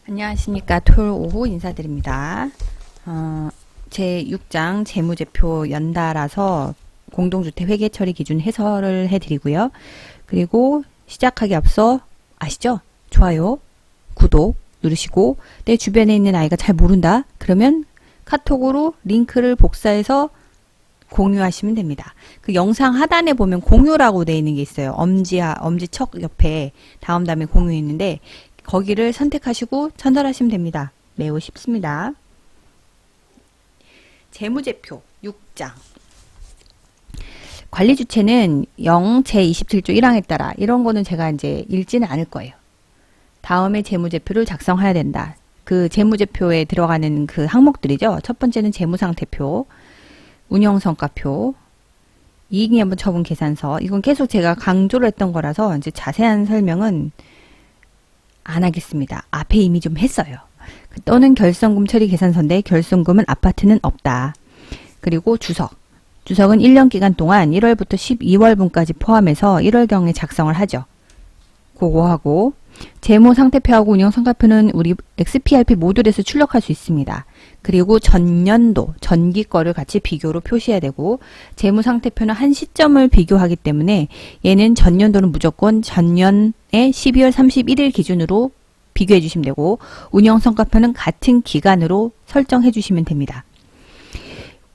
안녕하십니까. 토요일 오후 인사드립니다. 제6장 재무제표 연달아서 공동주택 회계처리 기준 해설을 해드리고요. 그리고 시작하기 앞서 아시죠? 좋아요, 구독 누르시고 내 주변에 있는 아이가 잘 모른다? 그러면 카톡으로 링크를 복사해서 공유하시면 됩니다. 그 영상 하단에 보면 공유라고 되어 있는 게 있어요. 엄지척 옆에 다음에 공유 있는데 거기를 선택하시고 전달하시면 됩니다. 매우 쉽습니다. 재무제표 6장 관리주체는 0 제27조 1항에 따라 이런 거는 제가 이제 읽지는 않을 거예요. 다음에 재무제표를 작성해야 된다. 그 재무제표에 들어가는 그 항목들이죠. 첫 번째는 재무상태표, 운영성과표, 이익이익한번 처분 계산서. 이건 계속 제가 강조를 했던 거라서 이제 자세한 설명은 안 하겠습니다. 앞에 이미 좀 했어요. 또는 결성금 처리 계산서인데 결성금은 아파트는 없다. 그리고 주석은 1년 기간 동안 1월부터 12월분까지 포함해서 1월경에 작성을 하죠. 그거 하고 재무상태표하고 운영성과표는 우리 XPRP 모듈에서 출력할 수 있습니다. 그리고 전년도, 전기 거를 같이 비교로 표시해야 되고 재무상태표는 한 시점을 비교하기 때문에 얘는 전년도는 무조건 전년의 12월 31일 기준으로 비교해 주시면 되고 운영성과표는 같은 기간으로 설정해 주시면 됩니다.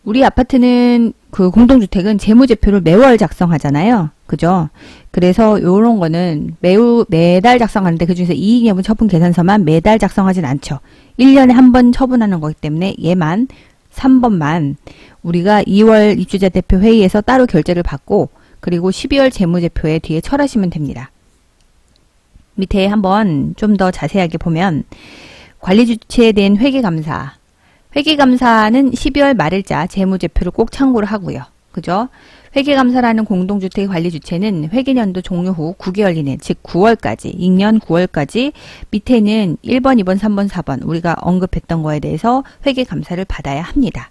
우리 아파트는 그 공동주택은 재무제표를 매월 작성하잖아요. 그죠? 그래서 요런 거는 매달 작성하는데 그 중에서 이익여분 처분 계산서만 매달 작성하진 않죠. 1년에 한 번 처분하는 거기 때문에 얘만 3번만 우리가 2월 입주자 대표 회의에서 따로 결제를 받고 그리고 12월 재무제표에 뒤에 철하시면 됩니다. 밑에 한번 좀 더 자세하게 보면 관리주체에 대한 회계감사. 회계감사는 12월 말일자 재무제표를 꼭 참고를 하고요. 그죠? 회계감사라는 공동주택 관리주체는 회계년도 종료 후 9개월 이내, 즉 9월까지, 익년 9월까지 밑에는 1번, 2번, 3번, 4번 우리가 언급했던 거에 대해서 회계감사를 받아야 합니다.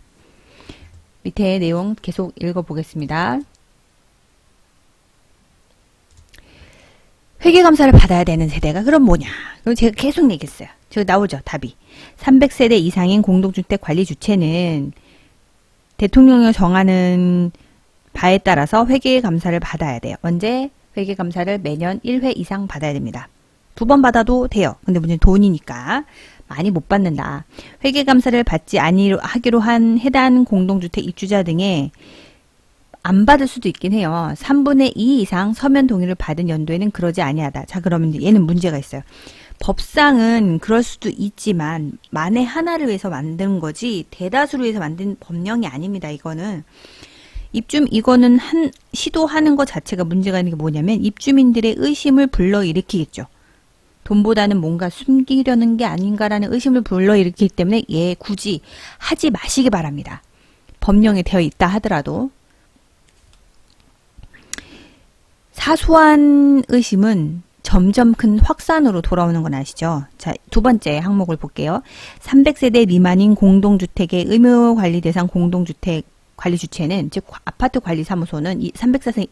밑에 내용 계속 읽어보겠습니다. 회계감사를 받아야 되는 세대가 그럼 뭐냐? 그럼 제가 계속 얘기했어요. 저 나오죠, 답이. 300세대 이상인 공동주택 관리 주체는 대통령이 정하는 바에 따라서 회계감사를 받아야 돼요. 언제? 회계감사를 매년 1회 이상 받아야 됩니다. 2번 받아도 돼요. 근데 문제는 돈이니까 많이 못 받는다. 회계감사를 받지 아니하기로 한 해당 공동주택 입주자 등의 안 받을 수도 있긴 해요. 3분의 2 이상 서면 동의를 받은 연도에는 그러지 아니하다. 자, 그러면 얘는 문제가 있어요. 법상은 그럴 수도 있지만 만에 하나를 위해서 만든 거지 대다수를 위해서 만든 법령이 아닙니다. 이거는 시도하는 것 자체가 문제가 있는 게 뭐냐면 입주민들의 의심을 불러일으키겠죠. 돈보다는 뭔가 숨기려는 게 아닌가라는 의심을 불러일으키기 때문에 얘 굳이 하지 마시기 바랍니다. 법령에 되어 있다 하더라도. 사소한 의심은 점점 큰 확산으로 돌아오는 건 아시죠? 자, 두 번째 항목을 볼게요. 300세대 미만인 공동주택의 의무관리 대상 공동주택 관리 주체는, 즉 아파트 관리 사무소는 300세대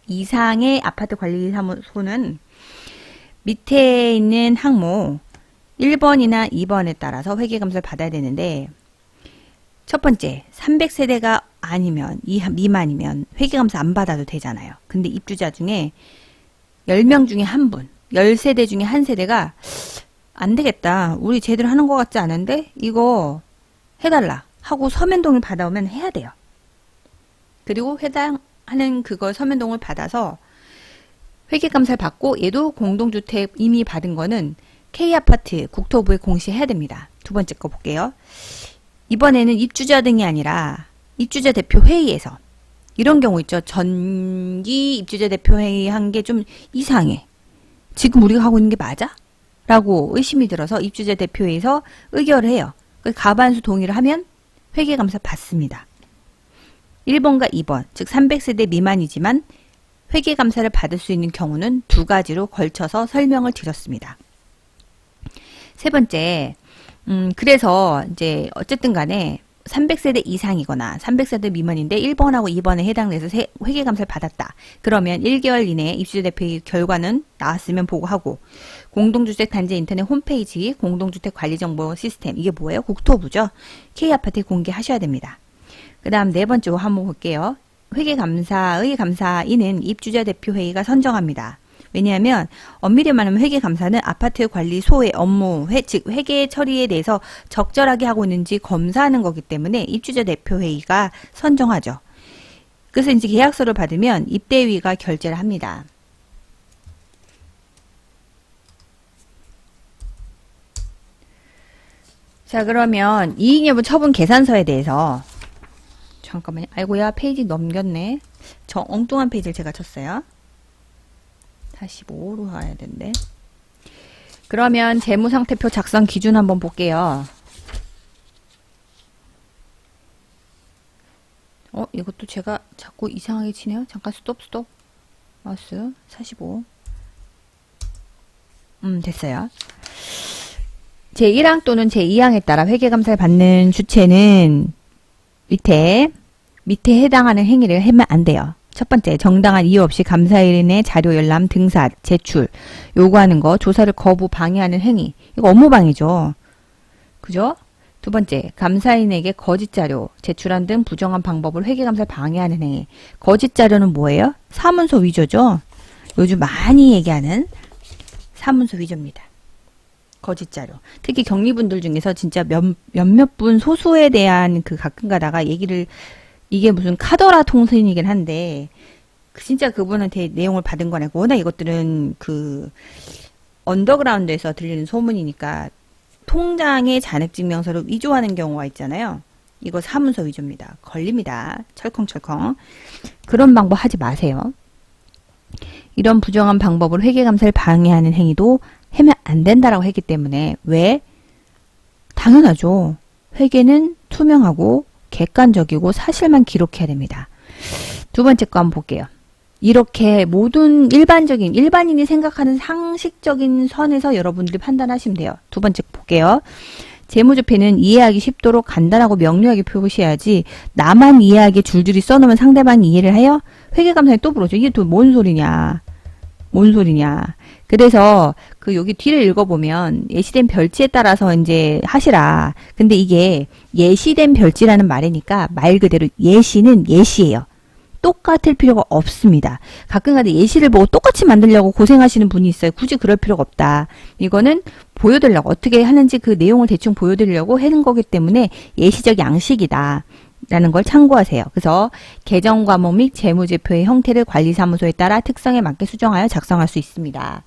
이상의 아파트 관리 사무소는 밑에 있는 항목 1번이나 2번에 따라서 회계감사를 받아야 되는데 첫 번째, 300세대가 아니면 미만이면 회계감사 안 받아도 되잖아요. 근데 입주자 중에 10명 중에 한 분, 10세대 중에 한 세대가 안 되겠다. 우리 제대로 하는 것 같지 않은데 이거 해달라 하고 서면동을 받아오면 해야 돼요. 그리고 해당하는 그거 서면동을 받아서 회계감사를 받고 얘도 공동주택 이미 받은 거는 K아파트 국토부에 공시해야 됩니다. 두 번째 거 볼게요. 이번에는 입주자 등이 아니라 입주자 대표 회의에서 이런 경우 있죠. 전기 입주자 대표 회의 한 게 좀 이상해. 지금 우리가 하고 있는 게 맞아? 라고 의심이 들어서 입주자 대표 회의에서 의결을 해요. 과반수 동의를 하면 회계감사 받습니다. 1번과 2번, 즉 300세대 미만이지만 회계감사를 받을 수 있는 경우는 두 가지로 걸쳐서 설명을 드렸습니다. 세 번째, 그래서 이제 어쨌든 간에 300세대 이상이거나 300세대 미만인데 1번하고 2번에 해당돼서 회계감사를 받았다. 그러면 1개월 이내에 입주자 대표회의 결과는 나왔으면 보고하고, 공동주택 단지 인터넷 홈페이지 공동주택 관리정보 시스템, 이게 뭐예요? 국토부죠. K아파트에 공개하셔야 됩니다. 그 다음 네 번째 한번 볼게요. 회계감사의 감사인은 입주자 대표회의가 선정합니다. 왜냐하면 엄밀히 말하면 회계감사는 아파트 관리소의 업무, 즉 회계 처리에 대해서 적절하게 하고 있는지 검사하는 거기 때문에 입주자 대표회의가 선정하죠. 그래서 이제 계약서를 받으면 입대위가 결재를 합니다. 자, 그러면 이익여부 처분 계산서에 대해서, 잠깐만요. 아이고야, 페이지 넘겼네. 저 엉뚱한 페이지를 제가 쳤어요. 45로 가야 된대. 그러면 재무상태표 작성 기준 한번 볼게요. 이것도 제가 자꾸 이상하게 치네요. 잠깐 스톱. 마우스 45. 됐어요. 제1항 또는 제2항에 따라 회계감사를 받는 주체는 밑에 해당하는 행위를 하면 안 돼요. 첫 번째, 정당한 이유 없이 감사인의 자료 열람, 등사, 제출 요구하는 거, 조사를 거부, 방해하는 행위. 이거 업무방해죠. 그죠? 두 번째, 감사인에게 거짓 자료 제출한 등 부정한 방법을 회계감사를 방해하는 행위. 거짓 자료는 뭐예요? 사문서 위조죠. 요즘 많이 얘기하는 사문서 위조입니다. 거짓 자료. 특히 경리분들 중에서 진짜 몇몇 분 소수에 대한 그 가끔 가다가 얘기를, 이게 무슨 카더라 통신이긴 한데 진짜 그분한테 내용을 받은 건 아니고, 워낙 이것들은 그 언더그라운드에서 들리는 소문이니까 통장의 잔액증명서를 위조하는 경우가 있잖아요. 이거 사문서 위조입니다. 걸립니다. 철컹철컹. 그런 방법 하지 마세요. 이런 부정한 방법으로 회계감사를 방해하는 행위도 하면 안 된다라고 했기 때문에. 왜? 당연하죠. 회계는 투명하고 객관적이고 사실만 기록해야 됩니다. 두 번째 거 한번 볼게요. 이렇게 모든 일반인이 생각하는 상식적인 선에서 여러분들이 판단하시면 돼요. 두 번째 볼게요. 재무제표는 이해하기 쉽도록 간단하고 명료하게 표시해야지, 나만 이해하게 줄줄이 써놓으면 상대방이 이해를 해요? 회계감사에 또 물어줘. 이게 또 뭔 소리냐. 그래서 그 여기 뒤를 읽어보면 예시된 별지에 따라서 이제 하시라. 근데 이게 예시된 별지라는 말이니까 말 그대로 예시는 예시예요. 똑같을 필요가 없습니다. 가끔가다 예시를 보고 똑같이 만들려고 고생하시는 분이 있어요. 굳이 그럴 필요가 없다. 이거는 보여드리려고, 어떻게 하는지 그 내용을 대충 보여드리려고 하는 거기 때문에 예시적 양식이다 라는 걸 참고하세요. 그래서 계정 과목 및 재무제표의 형태를 관리사무소에 따라 특성에 맞게 수정하여 작성할 수 있습니다.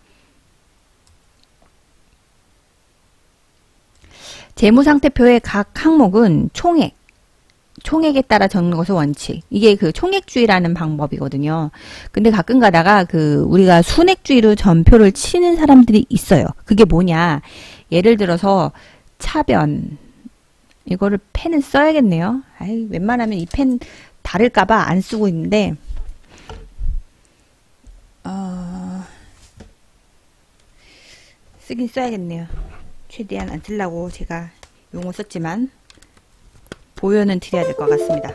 재무상태표의 각 항목은 총액에 따라 적는 것이 원칙. 이게 그 총액주의라는 방법이거든요. 근데 가끔 가다가 우리가 순액주의로 전표를 치는 사람들이 있어요. 그게 뭐냐. 예를 들어서 차변. 이거를 펜을 써야겠네요. 웬만하면 이 펜 다를까봐 안 쓰고 있는데, 쓰긴 써야겠네요. 최대한 안 쓰려고 제가 용어 썼지만 보여는 드려야 될 것 같습니다.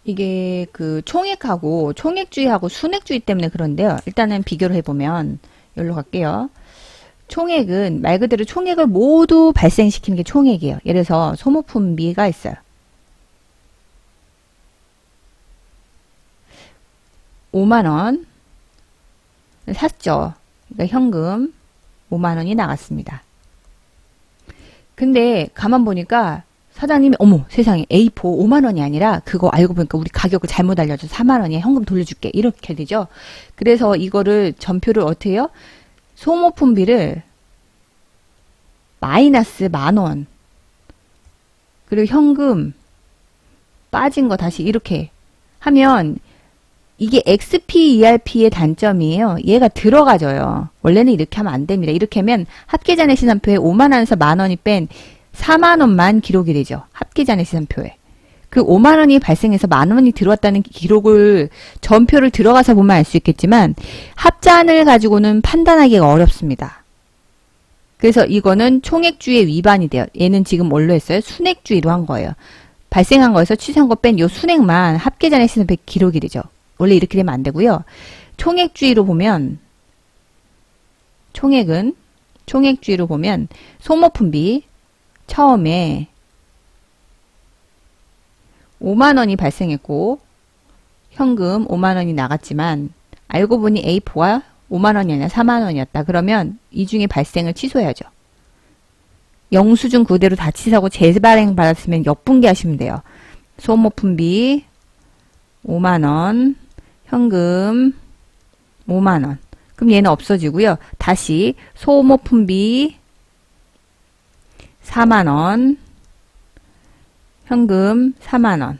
이게 그 총액주의하고 순액주의 때문에 그런데요. 일단은 비교를 해보면 여기로 갈게요. 총액은 말 그대로 총액을 모두 발생시키는 게 총액이에요. 예를 들어서 소모품비가 있어요. 5만원 샀죠. 그러니까 현금 5만원이 나갔습니다. 근데 가만 보니까 사장님이 어머 세상에 A4 5만원이 아니라 그거 알고 보니까 우리 가격을 잘못 알려줘서 4만원에 현금 돌려줄게 이렇게 되죠. 그래서 이거를 전표를 어떻게 해요? 소모품비를 마이너스 10,000원 그리고 현금 빠진 거 다시 이렇게 하면 이게 XP, ERP의 단점이에요. 얘가 들어가져요. 원래는 이렇게 하면 안 됩니다. 이렇게 하면 합계잔액 시산표에 5만원에서 만원이 뺀 4만원만 기록이 되죠. 합계잔액 시산표에. 그 5만 원이 발생해서 만 원이 들어왔다는 기록을 전표를 들어가서 보면 알 수 있겠지만 합잔을 가지고는 판단하기가 어렵습니다. 그래서 이거는 총액주의 위반이 돼요. 얘는 지금 뭘로 했어요? 순액주의로 한 거예요. 발생한 거에서 취소한 거 뺀 요 순액만 합계잔에 쓰는 기록이 되죠. 원래 이렇게 되면 안 되고요. 총액주의로 보면 총액주의로 보면 소모품비 처음에 5만 원이 발생했고 현금 5만 원이 나갔지만 알고 보니 A4가 5만 원이 아니라 4만 원이었다. 그러면 이 중에 발생을 취소해야죠. 영수증 그대로 다 취소하고 재발행 받았으면 역분개 하시면 돼요. 소모품비 5만 원, 현금 5만 원. 그럼 얘는 없어지고요. 다시 소모품비 4만 원, 현금 4만 원.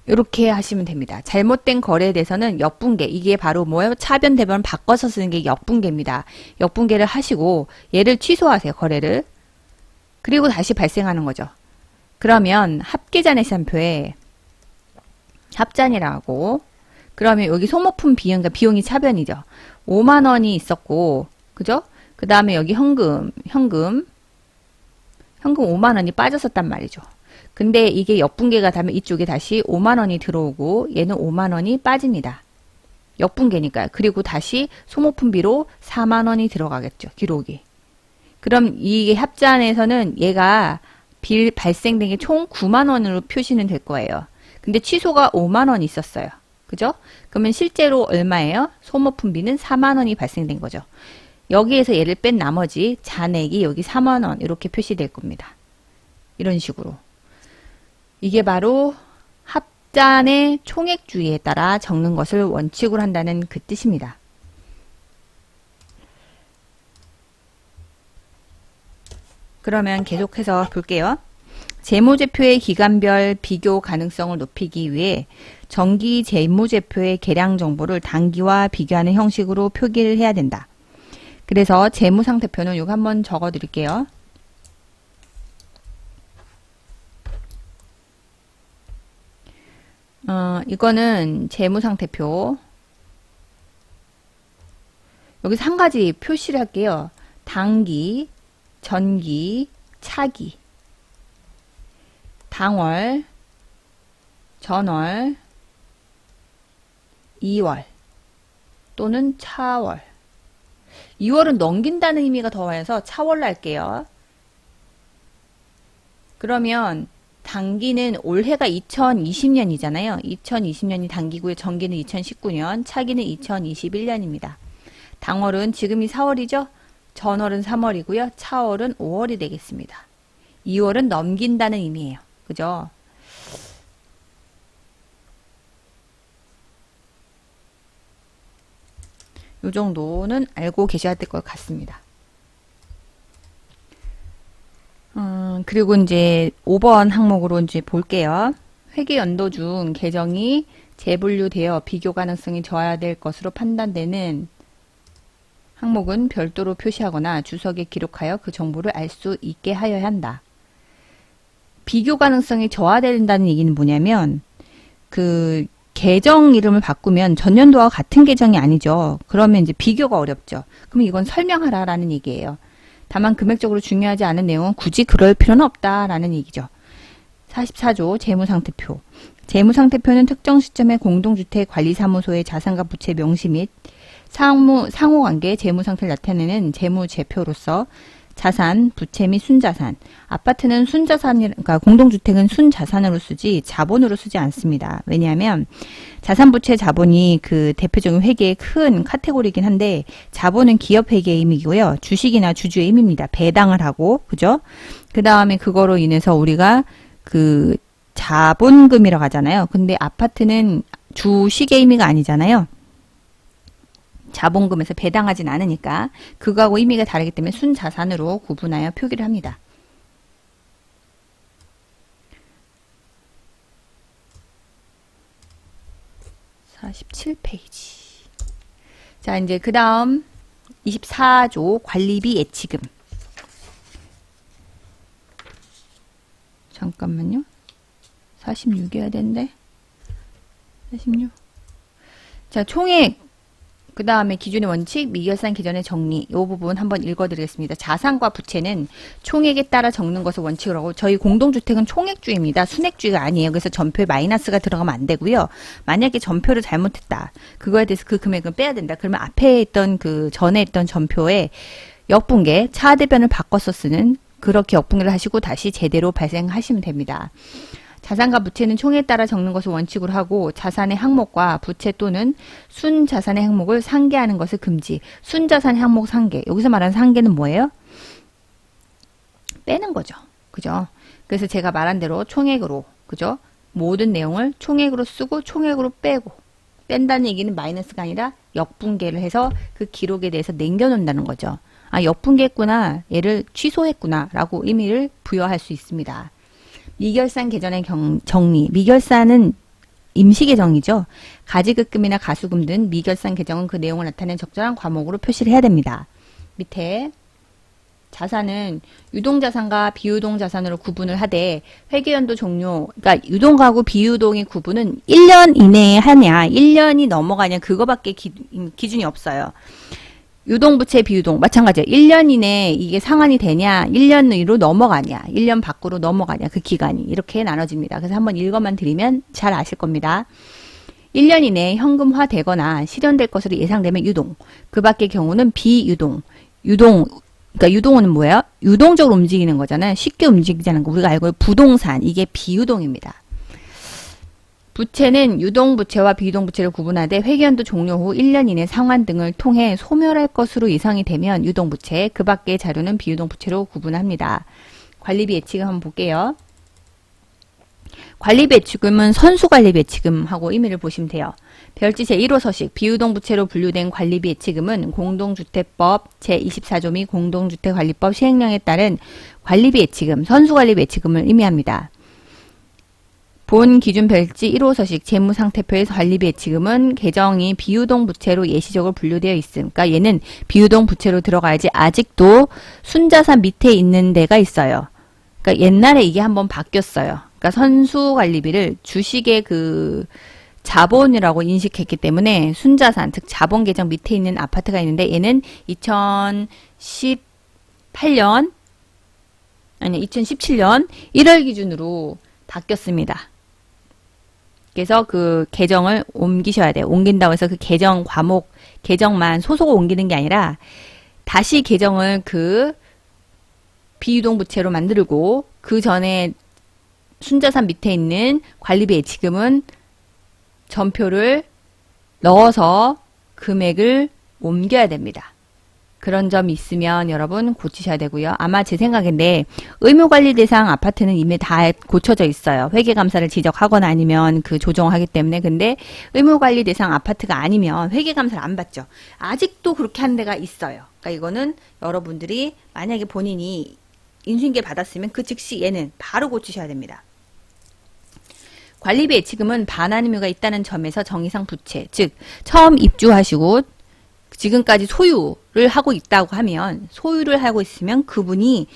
이렇게 하시면 됩니다. 잘못된 거래에 대해서는 역분개, 이게 바로 뭐예요? 차변 대변 바꿔서 쓰는 게 역분개입니다. 역분개를 하시고 얘를 취소하세요. 거래를. 그리고 다시 발생하는 거죠. 그러면 합계잔액산표에 합잔이라고 그러면 여기 소모품 비용, 그러니까 비용이 차변이죠. 5만 원이 있었고 그죠? 그 다음에 여기 현금 5만 원이 빠졌었단 말이죠. 근데 이게 역분개가 되면 이쪽에 다시 5만 원이 들어오고 얘는 5만 원이 빠집니다. 역분개니까요. 그리고 다시 소모품비로 4만 원이 들어가겠죠. 기록이. 그럼 이게 합잔에서는 얘가 빌 발생된 게 총 9만 원으로 표시는 될 거예요. 근데 취소가 5만 원 있었어요. 그죠? 그러면 실제로 얼마예요? 소모품비는 4만 원이 발생된 거죠. 여기에서 얘를 뺀 나머지 잔액이 여기 4만 원 이렇게 표시될 겁니다. 이런 식으로. 이게 바로 합잔의 총액주의에 따라 적는 것을 원칙으로 한다는 그 뜻입니다. 그러면 계속해서 볼게요. 재무제표의 기간별 비교 가능성을 높이기 위해 정기 재무제표의 계량 정보를 단기와 비교하는 형식으로 표기를 해야 된다. 그래서 재무상태표는 이거 한번 적어 드릴게요. 이거는 재무상태표. 여기서 한 가지 표시를 할게요. 단기, 전기, 차기. 당월, 전월, 2월 또는 차월. 2월은 넘긴다는 의미가 더해서 차월로 할게요. 그러면 단기는 올해가 2020년이잖아요. 2020년이 단기고요. 전기는 2019년, 차기는 2021년입니다. 당월은 지금이 4월이죠. 전월은 3월이고요. 차월은 5월이 되겠습니다. 2월은 넘긴다는 의미예요. 그죠? 이 정도는 알고 계셔야 될 것 같습니다. 그리고 이제 5번 항목으로 이제 볼게요. 회계 연도 중 계정이 재분류되어 비교 가능성이 저하될 것으로 판단되는 항목은 별도로 표시하거나 주석에 기록하여 그 정보를 알 수 있게 하여야 한다. 비교 가능성이 저하된다는 얘기는 뭐냐면 그 계정 이름을 바꾸면 전년도와 같은 계정이 아니죠. 그러면 이제 비교가 어렵죠. 그럼 이건 설명하라라는 얘기예요. 다만 금액적으로 중요하지 않은 내용은 굳이 그럴 필요는 없다라는 얘기죠. 44조 재무상태표. 재무상태표는 특정 시점에 공동주택 관리사무소의 자산과 부채 명시 및 상호관계 재무상태를 나타내는 재무제표로서 자산, 부채 및 순자산. 아파트는 그러니까 공동주택은 순자산으로 쓰지 자본으로 쓰지 않습니다. 왜냐하면 자산, 부채, 자본이 그 대표적인 회계의 큰 카테고리이긴 한데 자본은 기업 회계의 의미고요. 주식이나 주주의 의미입니다. 배당을 하고 그죠? 그 다음에 그거로 인해서 우리가 그 자본금이라고 하잖아요. 근데 아파트는 주식의 의미가 아니잖아요. 자본금에서 배당하진 않으니까 그거하고 의미가 다르기 때문에 순자산으로 구분하여 표기를 합니다. (47페이지) 자, 이제 그 다음 24조 관리비 예치금. 잠깐만요. 46이어야 되는데. 46. 자, 총액. 그 다음에 기준의 원칙, 미결산 계전의 정리. 이 부분 한번 읽어드리겠습니다. 자산과 부채는 총액에 따라 적는 것을 원칙으로 하고, 저희 공동주택은 총액주의입니다. 순액주의가 아니에요. 그래서 전표에 마이너스가 들어가면 안 되고요. 만약에 전표를 잘못했다. 그거에 대해서 그 금액은 빼야 된다. 그러면 앞에 있던 그 전에 있던 전표에 역분계, 차대변을 바꿔서 쓰는 그렇게 역분계를 하시고 다시 제대로 발생하시면 됩니다. 자산과 부채는 총액에 따라 적는 것을 원칙으로 하고 자산의 항목과 부채 또는 순자산의 항목을 상계하는 것을 금지. 순자산의 항목 상계. 여기서 말하는 상계는 뭐예요? 빼는 거죠. 그죠? 그래서 제가 말한 대로 총액으로, 그죠? 모든 내용을 총액으로 쓰고 총액으로 빼고, 뺀다는 얘기는 마이너스가 아니라 역분계를 해서 그 기록에 대해서 남겨놓는다는 거죠. 아, 역분계했구나, 얘를 취소했구나 라고 의미를 부여할 수 있습니다. 미결산 계전의 정리. 미결산은 임시계정이죠. 가지급금이나 가수금 등 미결산 계정은 그 내용을 나타내는 적절한 과목으로 표시를 해야 됩니다. 밑에 자산은 유동자산과 비유동자산으로 구분을 하되 회계연도 종료, 그러니까 유동하고 비유동의 구분은 1년 이내에 하냐 1년이 넘어가냐 그거밖에 기준이 없어요. 유동부채 비유동 마찬가지예요. 1년 이내에 이게 상환이 되냐 1년으로 넘어가냐 1년 밖으로 넘어가냐 그 기간이 이렇게 나눠집니다. 그래서 한번 읽어만 드리면 잘 아실 겁니다. 1년 이내에 현금화 되거나 실현될 것으로 예상되면 유동, 그 밖의 경우는 비유동. 그러니까 유동은 뭐예요? 유동적으로 움직이는 거잖아요. 쉽게 움직이자는 거 우리가 알고 있는 부동산, 이게 비유동입니다. 부채는 유동부채와 비유동부채를 구분하되 회계연도 종료 후 1년 이내 상환 등을 통해 소멸할 것으로 예상이 되면 유동부채, 그 밖의 자료는 비유동부채로 구분합니다. 관리비 예치금 한번 볼게요. 관리비 예치금은 선수관리비 예치금하고 의미를 보시면 돼요. 별지 제1호 서식 비유동부채로 분류된 관리비 예치금은 공동주택법 제24조 및 공동주택관리법 시행령에 따른 관리비 예치금, 선수관리비 예치금을 의미합니다. 본 기준 별지 1호 서식 재무상태표의 관리비 예치금은 계정이 비유동 부채로 예시적으로 분류되어 있음. 그러니까 얘는 비유동 부채로 들어가야지 아직도 순자산 밑에 있는 데가 있어요. 그러니까 옛날에 이게 한번 바뀌었어요. 그러니까 선수관리비를 주식의 그 자본이라고 인식했기 때문에 순자산, 즉 자본 계정 밑에 있는 아파트가 있는데 얘는 2017년 1월 기준으로 바뀌었습니다. 그래서 그 계정을 옮기셔야 돼요. 옮긴다고 해서 그 계정 과목, 계정만 소속을 옮기는 게 아니라 다시 계정을 그 비유동 부채로 만들고 그 전에 순자산 밑에 있는 관리비 예치금은 전표를 넣어서 금액을 옮겨야 됩니다. 그런 점이 있으면 여러분 고치셔야 되고요. 아마 제 생각인데 의무관리 대상 아파트는 이미 다 고쳐져 있어요. 회계감사를 지적하거나 아니면 그 조정하기 때문에. 근데 의무관리 대상 아파트가 아니면 회계감사를 안 받죠. 아직도 그렇게 하는 데가 있어요. 그러니까 이거는 여러분들이 만약에 본인이 인수인계 받았으면 그 즉시 얘는 바로 고치셔야 됩니다. 관리비 예치금은 반환 의무가 있다는 점에서 정의상 부채, 즉 처음 입주하시고 지금까지 소유를 하고 있다고 하면, 소유를 하고 있으면 그분이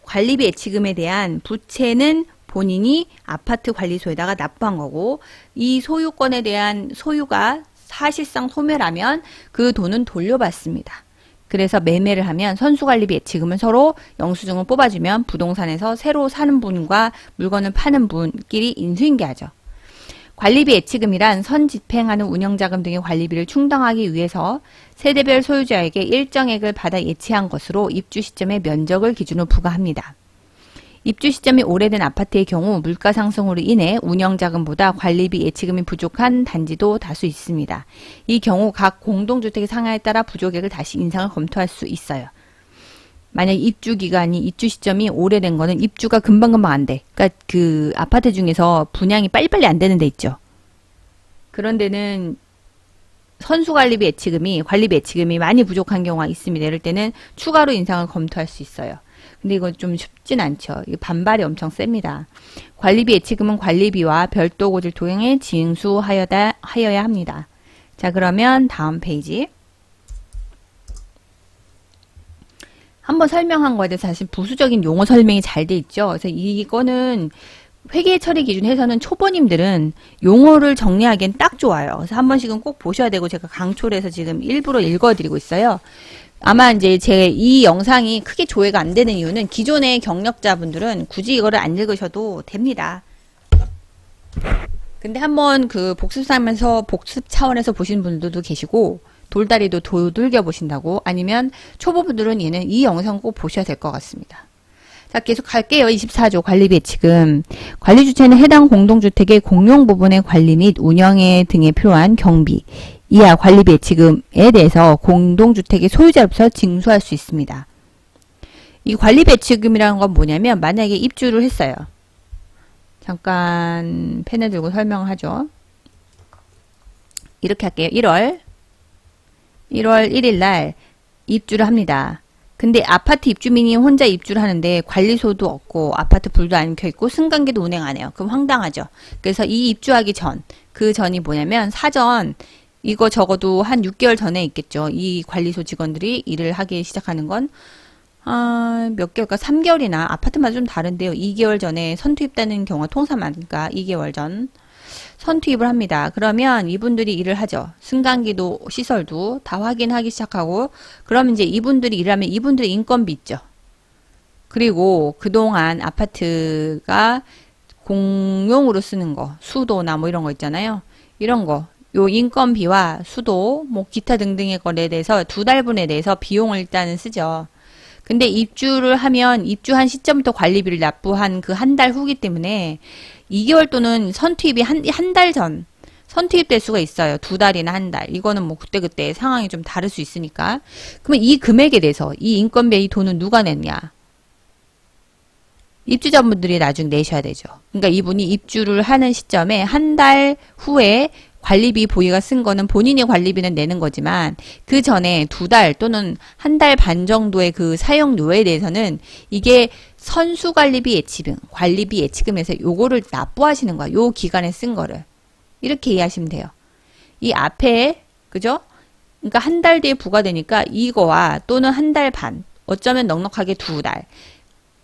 관리비 예치금에 대한 부채는 본인이 아파트 관리소에다가 납부한 거고, 이 소유권에 대한 소유가 사실상 소멸하면 그 돈은 돌려받습니다. 그래서 매매를 하면 선수관리비 예치금은 서로 영수증을 뽑아주면 부동산에서 새로 사는 분과 물건을 파는 분끼리 인수인계하죠. 관리비 예치금이란 선집행하는 운영자금 등의 관리비를 충당하기 위해서 세대별 소유자에게 일정액을 받아 예치한 것으로 입주 시점의 면적을 기준으로 부과합니다. 입주 시점이 오래된 아파트의 경우 물가 상승으로 인해 운영자금보다 관리비 예치금이 부족한 단지도 다수 있습니다. 이 경우 각 공동주택의 상하에 따라 부족액을 다시 인상을 검토할 수 있어요. 만약 입주 시점이 오래된 거는 입주가 금방금방 안 돼. 그러니까 그 아파트 중에서 분양이 빨리빨리 안 되는 데 있죠. 그런 데는 선수관리비 예치금이 많이 부족한 경우가 있습니다. 이럴 때는 추가로 인상을 검토할 수 있어요. 근데 이거 좀 쉽진 않죠. 이게 반발이 엄청 셉니다. 관리비 예치금은 관리비와 별도 고지를 통해 징수하여야 합니다. 자, 그러면 다음 페이지. 한번 설명한 거에 대해서 사실 부수적인 용어 설명이 잘 돼 있죠. 그래서 이거는 회계 처리 기준에서는 초보님들은 용어를 정리하기엔 딱 좋아요. 그래서 한 번씩은 꼭 보셔야 되고 제가 강초를 해서 지금 일부러 읽어드리고 있어요. 아마 이제 제 이 영상이 크게 조회가 안 되는 이유는 기존의 경력자분들은 굳이 이거를 안 읽으셔도 됩니다. 근데 한번 그 복습하면서 복습 차원에서 보신 분들도 계시고 돌다리도 도들겨 보신다고 아니면 초보분들은 얘는 이 영상 꼭 보셔야 될 것 같습니다. 자, 계속 갈게요. 24조 관리비 예치금. 관리 주체는 해당 공동주택의 공용 부분의 관리 및 운영에 등에 필요한 경비, 이하 관리비 예치금에 대해서 공동주택의 소유자로서 징수할 수 있습니다. 이 관리비 예치금이라는 건 뭐냐면 만약에 입주를 했어요. 잠깐 펜을 들고 설명하죠. 이렇게 할게요. 1월 1일 날 입주를 합니다. 근데 아파트 입주민이 혼자 입주를 하는데 관리소도 없고 아파트 불도 안 켜있고 승강기도 운행 안 해요. 그럼 황당하죠. 그래서 이 입주하기 전, 그 전이 뭐냐면 사전 이거 적어도 한 6개월 전에 있겠죠. 이 관리소 직원들이 일을 하기 시작하는 건 몇 개월까? 3개월이나 아파트마다 좀 다른데요. 2개월 전에 선투입되는 경우가 통사 많으니까 2개월 전 선투입을 합니다. 그러면 이분들이 일을 하죠. 승강기도 시설도 다 확인하기 시작하고 그러면 이제 이분들이 일하면 이분들의 인건비 있죠. 그리고 그동안 아파트가 공용으로 쓰는 거 수도나 뭐 이런 거 있잖아요. 이런 거 요 인건비와 수도 뭐 기타 등등의 거에 대해서 2달분에 대해서 비용을 일단은 쓰죠. 근데 입주를 하면 입주한 시점부터 관리비를 납부한 그 한 달 후기 때문에 2개월 또는 선투입이 한 달 전 선투입 될 수가 있어요. 2달이나 한 달. 이거는 뭐 그때그때 상황이 좀 다를 수 있으니까. 그러면 이 금액에 대해서 이 인건비의 이 돈은 누가 냈냐? 입주자분들이 나중에 내셔야 되죠. 그러니까 이분이 입주를 하는 시점에 한 달 후에 관리비 보이가 쓴 거는 본인이 관리비는 내는 거지만 그 전에 2달 또는 한 달 반 정도의 그 사용료에 대해서는 이게 선수관리비 예치금, 관리비 예치금에서 요거를 납부하시는 거야. 요 기간에 쓴 거를. 이렇게 이해하시면 돼요. 이 앞에 그죠? 그러니까 한 달 뒤에 부과되니까 이거와 또는 한 달 반, 어쩌면 넉넉하게 2달,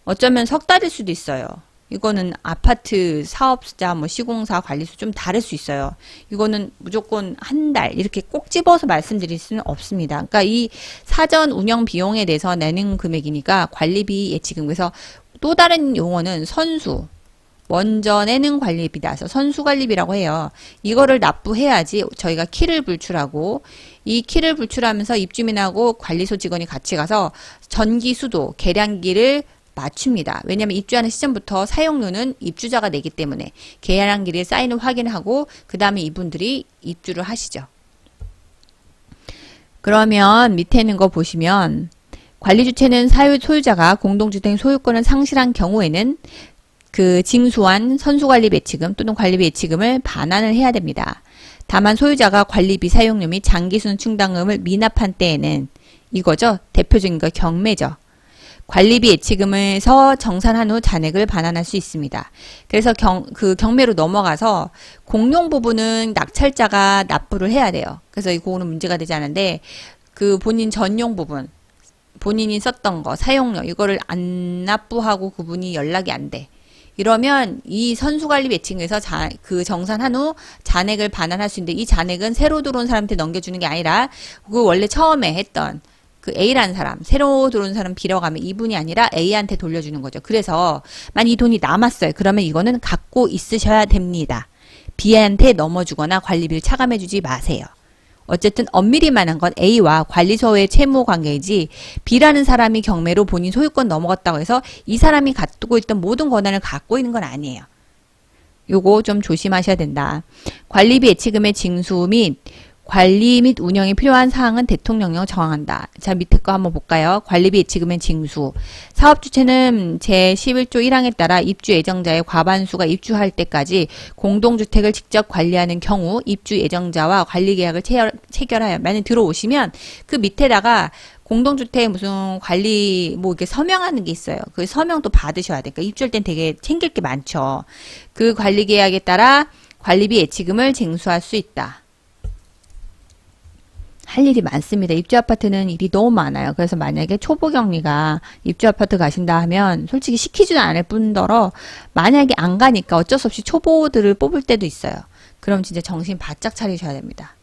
어쩌면 석 달일 수도 있어요. 이거는 아파트 사업자, 뭐 시공사, 관리소 좀 다를 수 있어요. 이거는 무조건 한 달 이렇게 꼭 집어서 말씀드릴 수는 없습니다. 그러니까 이 사전 운영 비용에 대해서 내는 금액이니까 관리비 예치금. 그래서 또 다른 용어는 선수. 먼저 내는 관리비다. 그래서 선수관리비라고 해요. 이거를 납부해야지 저희가 키를 불출하고 이 키를 불출하면서 입주민하고 관리소 직원이 같이 가서 전기, 수도, 계량기를 맞춥니다. 왜냐하면 입주하는 시점부터 사용료는 입주자가 내기 때문에 계량기를 사인을 확인하고 그 다음에 이분들이 입주를 하시죠. 그러면 밑에 있는 거 보시면 관리주체는 소유자가 공동주택 소유권을 상실한 경우에는 그 징수한 선수관리비 예치금 또는 관리비 예치금을 반환을 해야 됩니다. 다만 소유자가 관리비 사용료 및 장기순 충당금을 미납한 때에는 이거죠. 대표적인 거 경매죠. 관리비 예치금에서 정산한 후 잔액을 반환할 수 있습니다. 그래서 그 경매로 넘어가서 공용 부분은 낙찰자가 납부를 해야 돼요. 그래서 이거는 문제가 되지 않은데 그 본인 전용 부분, 본인이 썼던 거, 사용료 이거를 안 납부하고 그분이 연락이 안 돼. 이러면 이 선수관리비 예치금에서 그 정산한 후 잔액을 반환할 수 있는데 이 잔액은 새로 들어온 사람한테 넘겨주는 게 아니라 그 원래 처음에 했던 그 A라는 사람, 새로 들어온 사람 빌어가면 이분이 아니라 A한테 돌려주는 거죠. 그래서 만약 이 돈이 남았어요. 그러면 이거는 갖고 있으셔야 됩니다. B한테 넘어주거나 관리비를 차감해주지 마세요. 어쨌든 엄밀히 말한 건 A와 관리소의 채무 관계이지 B라는 사람이 경매로 본인 소유권 넘어갔다고 해서 이 사람이 갖고 있던 모든 권한을 갖고 있는 건 아니에요. 요거 좀 조심하셔야 된다. 관리비 예치금의 징수 및 관리 및 운영에 필요한 사항은 대통령령 정한다. 자, 밑에 거 한번 볼까요? 관리비 예치금의 징수. 사업주체는 제11조 1항에 따라 입주 예정자의 과반수가 입주할 때까지 공동주택을 직접 관리하는 경우 입주 예정자와 관리계약을 체결하여 만약 들어오시면 그 밑에다가 공동주택 무슨 관리 뭐 이렇게 서명하는 게 있어요. 그 서명도 받으셔야 돼요. 그러니까 입주할 땐 되게 챙길 게 많죠. 그 관리계약에 따라 관리비 예치금을 징수할 수 있다. 할 일이 많습니다. 입주 아파트는 일이 너무 많아요. 그래서 만약에 초보 격리가 입주 아파트 가신다 하면 솔직히 시키지도 않을 뿐더러 만약에 안 가니까 어쩔 수 없이 초보들을 뽑을 때도 있어요. 그럼 진짜 정신 바짝 차리셔야 됩니다.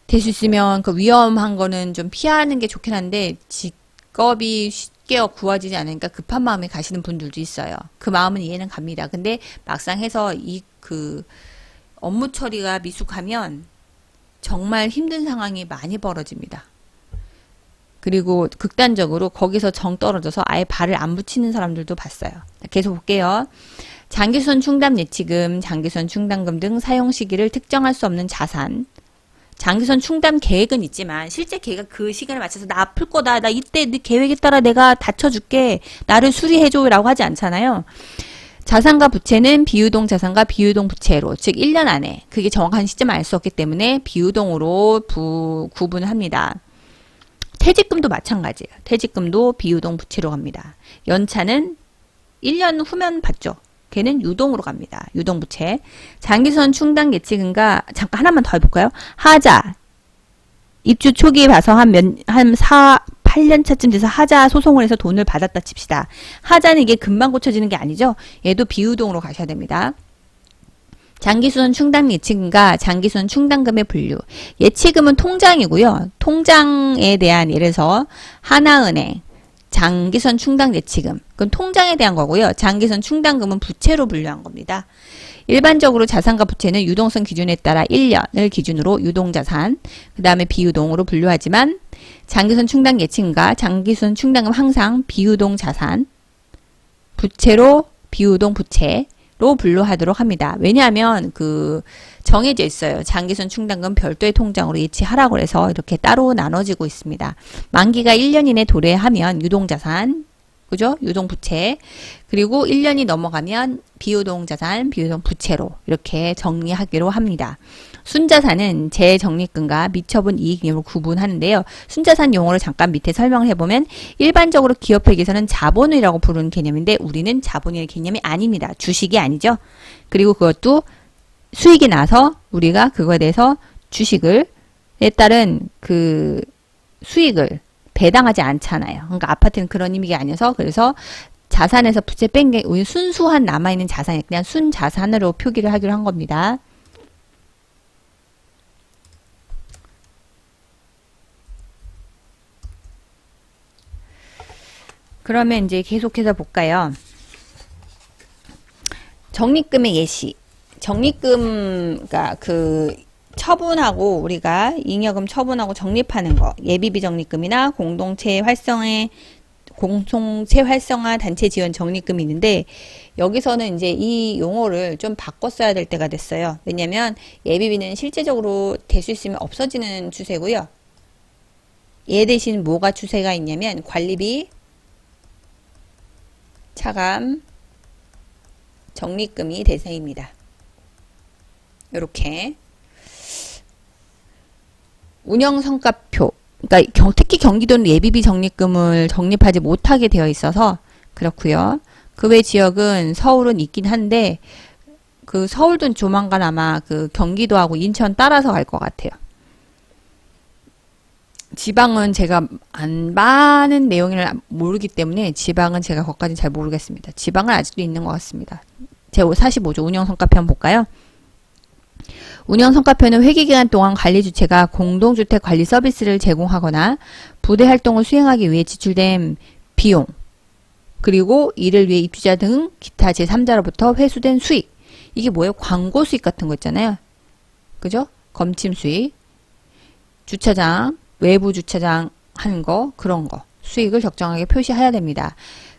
될 수 있으면 그 위험한 거는 좀 피하는 게 좋긴 한데 직업이 쉽게 구하지지 않으니까 급한 마음에 가시는 분들도 있어요. 그 마음은 이해는 갑니다. 근데 막상 해서 그 업무 처리가 미숙하면 정말 힘든 상황이 많이 벌어집니다. 그리고 극단적으로 거기서 정 떨어져서 아예 발을 안 붙이는 사람들도 봤어요. 계속 볼게요. 장기순 충당 예치금, 장기순 충당금 등 사용 시기를 특정할 수 없는 자산. 장기순 충당 계획은 있지만 실제 걔가 그 시간에 맞춰서 나 아플 거다. 나 이때 네 계획에 따라 내가 다쳐줄게. 나를 수리해줘 라고 하지 않잖아요. 자산과 부채는 비유동 자산과 비유동 부채로, 즉 1년 안에, 그게 정확한 시점을 알 수 없기 때문에 비유동으로 구분합니다. 퇴직금도 마찬가지예요. 퇴직금도 비유동 부채로 갑니다. 연차는 1년 후면 받죠. 걔는 유동으로 갑니다. 유동 부채. 장기순 충당 예치금과 잠깐 하나만 더 해볼까요? 하자. 입주 초기에 봐서 한 8년 차쯤 돼서 하자 소송을 해서 돈을 받았다 칩시다. 하자는 이게 금방 고쳐지는 게 아니죠. 얘도 비유동으로 가셔야 됩니다. 장기순 충당 예치금과 장기순 충당금의 분류. 예치금은 통장이고요. 통장에 대한 예를 들어서 하나은행 장기순 충당 예치금, 그건 통장에 대한 거고요. 장기순 충당금은 부채로 분류한 겁니다. 일반적으로 자산과 부채는 유동성 기준에 따라 1년을 기준으로 유동자산, 그 다음에 비유동으로 분류하지만 장기순 충당 예치금과 장기순 충당금 항상 비유동 자산, 부채로 비유동 부채로 분류하도록 합니다. 왜냐하면 그 정해져 있어요. 장기순 충당금 별도의 통장으로 예치하라고 해서 이렇게 따로 나눠지고 있습니다. 만기가 1년 이내 도래하면 유동자산, 그죠? 유동부채. 그리고 1년이 넘어가면 비유동자산, 비유동부채로 이렇게 정리하기로 합니다. 순자산은 재적립금과 미처분 이익금으로 구분하는데요. 순자산 용어를 잠깐 밑에 설명을 해보면 일반적으로 기업회계에서는 자본이라고 부르는 개념인데 우리는 자본의 개념이 아닙니다. 주식이 아니죠. 그리고 그것도 수익이 나서 우리가 그거에 대해서 주식을 에 따른 그 수익을 배당하지 않잖아요. 그러니까 아파트는 그런 의미가 아니어서 그래서 자산에서 부채 뺀 게 순수한 남아있는 자산이 그냥 순자산으로 표기를 하기로 한 겁니다. 그러면 이제 계속해서 볼까요? 적립금의 예시. 적립금, 그러니까 그 처분하고 우리가 잉여금 처분하고 적립하는 거, 예비비 적립금이나 공동체 활성화 단체 지원 적립금이 있는데 여기서는 이제 이 용어를 좀 바꿔 써야 될 때가 됐어요. 왜냐면 예비비는 실제적으로 될 수 있으면 없어지는 추세고요. 얘 대신 뭐가 추세가 있냐면 관리비, 차감, 적립금이 대상입니다. 이렇게 운영성과표, 그러니까 특히 경기도는 예비비 적립금을 적립하지 못하게 되어 있어서 그렇고요. 그 외 지역은 서울은 있긴 한데 그 서울도 조만간 아마 그 경기도하고 인천 따라서 갈 것 같아요. 지방은 제가 안 많은 내용을 모르기 때문에 지방은 제가 거기까지는 잘 모르겠습니다. 지방은 아직도 있는 것 같습니다. 제 45조 운영성과표 한번 볼까요? 운영성과표는 회계기간 동안 관리주체가 공동주택 관리 서비스를 제공하거나 부대 활동을 수행하기 위해 지출된 비용, 그리고 이를 위해 입주자 등 기타 제3자로부터 회수된 수익. 이게 뭐예요? 광고 수익 같은 거 있잖아요. 그죠? 검침 수익, 주차장, 외부 주차장 하는 거, 그런 거. 수익을 적정하게 표시해야 됩니다.